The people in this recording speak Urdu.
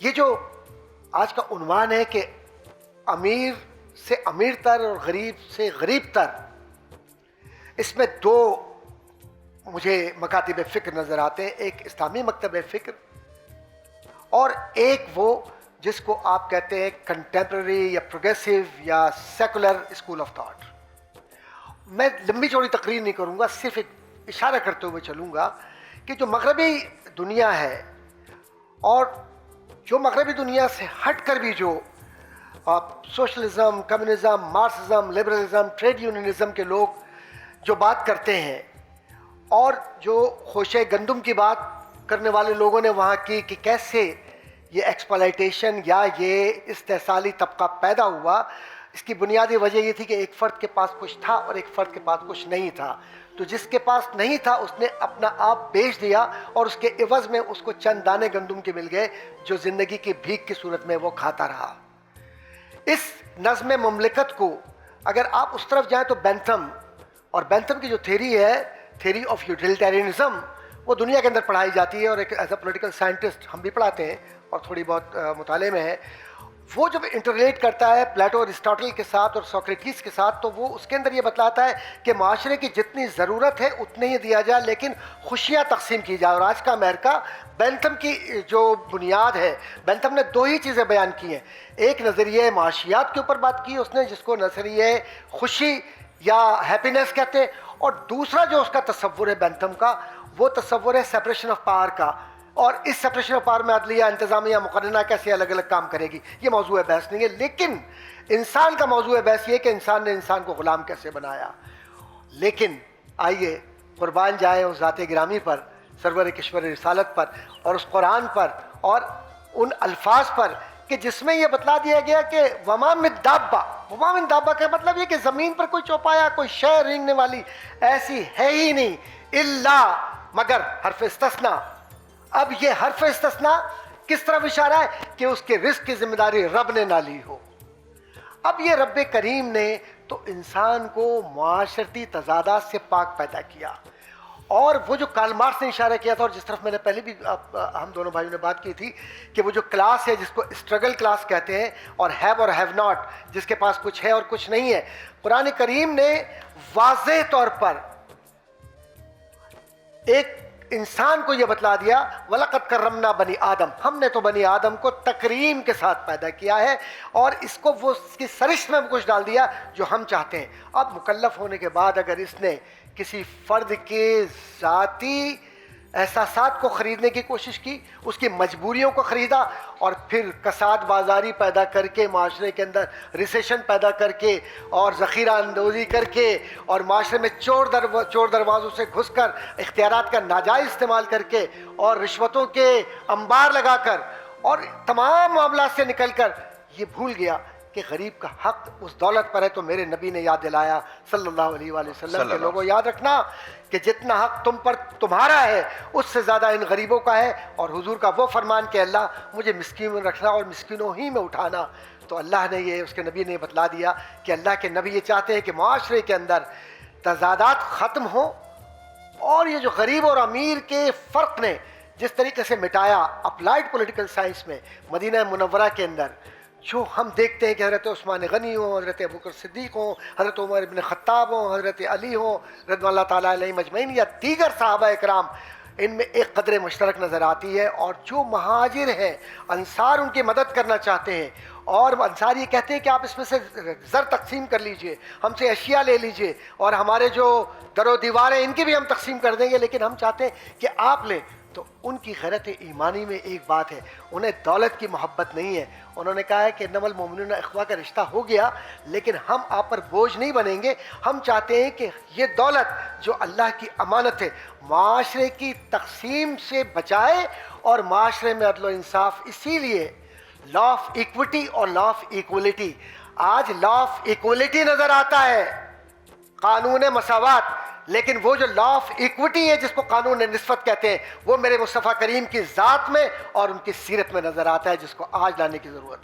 یہ جو آج کا عنوان ہے کہ امیر سے امیر تر اور غریب سے غریب تر، اس میں دو مجھے مکاتب فکر نظر آتے ہیں، ایک اسلامی مکتب فکر اور ایک وہ جس کو آپ کہتے ہیں کنٹمپرری یا پروگریسو یا سیکولر اسکول آف تھاٹ۔ میں لمبی چوڑی تقریر نہیں کروں گا، صرف ایک اشارہ کرتے ہوئے چلوں گا کہ جو مغربی دنیا ہے اور جو مغربی دنیا سے ہٹ کر بھی جو socialism, communism, Marxism, liberalism, trade unionism کے لوگ جو بات کرتے ہیں اور جو خوشے گندم کی بات کرنے والے لوگوں نے وہاں کی کہ کیسے یہ ایکسپلائٹیشن یا یہ استحصالی طبقہ پیدا ہوا، اس کی بنیادی وجہ یہ تھی کہ ایک فرد کے پاس کچھ تھا اور ایک فرد کے پاس کچھ نہیں تھا، تو جس کے پاس نہیں تھا اس نے اپنا آپ بیچ دیا اور اس کے عوض میں اس کو چند دانے گندم کے مل گئے جو زندگی کی بھیک کی صورت میں وہ کھاتا رہا۔ اس نظم مملکت کو اگر آپ اس طرف جائیں تو بینتھم، اور بینتھم کی جو تھیری ہے، تھیری آف یوٹیلیٹیرینزم، وہ دنیا کے اندر پڑھائی جاتی ہے اور ایک ایز اے پولیٹیکل سائنٹسٹ ہم بھی پڑھاتے ہیں اور تھوڑی بہت مطالعے میں ہے۔ وہ جب انٹرلیٹ کرتا ہے پلیٹو اور ارسطاٹل کے ساتھ اور سوکریٹس کے ساتھ، تو وہ اس کے اندر یہ بتلاتا ہے کہ معاشرے کی جتنی ضرورت ہے اتنے ہی دیا جائے، لیکن خوشیاں تقسیم کی جائے۔ اور آج کا امریکہ بینتھم کی جو بنیاد ہے، بینتھم نے دو ہی چیزیں بیان کی ہیں، ایک نظریہ معاشیات کے اوپر بات کی اس نے جس کو نظریہ خوشی یا ہیپینس کہتے ہیں، اور دوسرا جو اس کا تصور ہے بینتھم کا، وہ تصور ہے سیپریشن آف پاور کا، اور اس سیپریشن آف پاور میں عدلیہ، انتظامیہ، مقننہ کیسے الگ الگ کام کرے گی، یہ موضوع بحث نہیں ہے، لیکن انسان کا موضوع بحث یہ کہ انسان نے انسان کو غلام کیسے بنایا۔ لیکن آئیے قربان جائیں اس ذات گرامی پر، سرور کشور رسالت پر، اور اس قرآن پر اور ان الفاظ پر کہ جس میں یہ بتلا دیا گیا کہ وما من دابہ، وما من دابہ کا مطلب یہ کہ زمین پر کوئی چوپایا، کوئی شے رینگنے والی ایسی ہے ہی نہیں، الا مگر حرف استثناء۔ اب یہ حرف استثناء کس طرف اشارہ ہے کہ اس کے رزق کی ذمہ داری رب نے نہ لی ہو۔ اب یہ رب کریم نے تو انسان کو معاشرتی تضادات سے پاک پیدا کیا، اور وہ جو کارل مارکس نے اشارہ کیا تھا اور جس طرف میں نے پہلے بھی ہم دونوں بھائیوں نے بات کی تھی کہ وہ جو کلاس ہے جس کو اسٹرگل کلاس کہتے ہیں، اور ہیو اور ہیو ناٹ، جس کے پاس کچھ ہے اور کچھ نہیں ہے، قرآن کریم نے واضح طور پر ایک انسان کو یہ بتلا دیا وَلَقَدْ كَرَّمْنَا بَنِي آدم، ہم نے تو بنی آدم کو تکریم کے ساتھ پیدا کیا ہے، اور اس کو وہ اس کی سرشت میں کچھ ڈال دیا جو ہم چاہتے ہیں۔ اب مکلف ہونے کے بعد اگر اس نے کسی فرد کے ذاتی احساسات کو خریدنے کی کوشش کی، اس کی مجبوریوں کو خریدا، اور پھر کساد بازاری پیدا کر کے معاشرے کے اندر ریسیشن پیدا کر کے اور ذخیرہ اندوزی کر کے اور معاشرے میں چور دروازوں سے گھس کر اختیارات کا ناجائز استعمال کر کے اور رشوتوں کے انبار لگا کر اور تمام معاملات سے نکل کر یہ بھول گیا کہ غریب کا حق اس دولت پر ہے۔ تو میرے نبی نے یاد دلایا صلی اللہ علیہ وآلہ وسلم کہ لوگوں یاد رکھنا کہ جتنا حق تم پر تمہارا ہے اس سے زیادہ ان غریبوں کا ہے، اور حضور کا وہ فرمان کہ اللہ مجھے مسکین رکھنا اور مسکینوں ہی میں اٹھانا۔ تو اللہ نے یہ، اس کے نبی نے بتلا دیا کہ اللہ کے نبی یہ چاہتے ہیں کہ معاشرے کے اندر تضادات ختم ہوں، اور یہ جو غریب اور امیر کے فرق نے جس طریقے سے مٹایا اپلائیڈ پولیٹیکل سائنس میں مدینہ منورہ کے اندر، جو ہم دیکھتے ہیں کہ حضرت عثمان غنی ہوں، حضرت ابوبکر صدیق ہوں، حضرت عمر بن خطاب ہوں، حضرت علی ہوں رضوان اللہ تعالیٰ علیہ مجمعین، یا دیگر صحابہ اکرام، ان میں ایک قدر مشترک نظر آتی ہے۔ اور جو مہاجر ہیں، انصار ان کی مدد کرنا چاہتے ہیں، اور انصار یہ کہتے ہیں کہ آپ اس میں سے زر تقسیم کر لیجئے، ہم سے اشیاء لے لیجئے، اور ہمارے جو در و دیواریں ان کی بھی ہم تقسیم کر دیں گے، لیکن ہم چاہتے ہیں کہ آپ لیں۔ تو ان کی غیرت ایمانی میں ایک بات ہے، انہیں دولت کی محبت نہیں ہے۔ انہوں نے کہا ہے کہ انما المؤمنون اخوہ کا رشتہ ہو گیا، لیکن ہم آپ پر بوجھ نہیں بنیں گے، ہم چاہتے ہیں کہ یہ دولت جو اللہ کی امانت ہے معاشرے کی تقسیم سے بچائے اور معاشرے میں عدل و انصاف۔ اسی لیے لا آف ایکوٹی اور لا آف ایکولیٹی، آج لا آف ایکولیٹی نظر آتا ہے، قانون مساوات، لیکن وہ جو لا آف ایکوٹی ہے جس کو قانون نسبت کہتے ہیں، وہ میرے مصطفیٰ کریم کی ذات میں اور ان کی سیرت میں نظر آتا ہے، جس کو آج لانے کی ضرورت ہے۔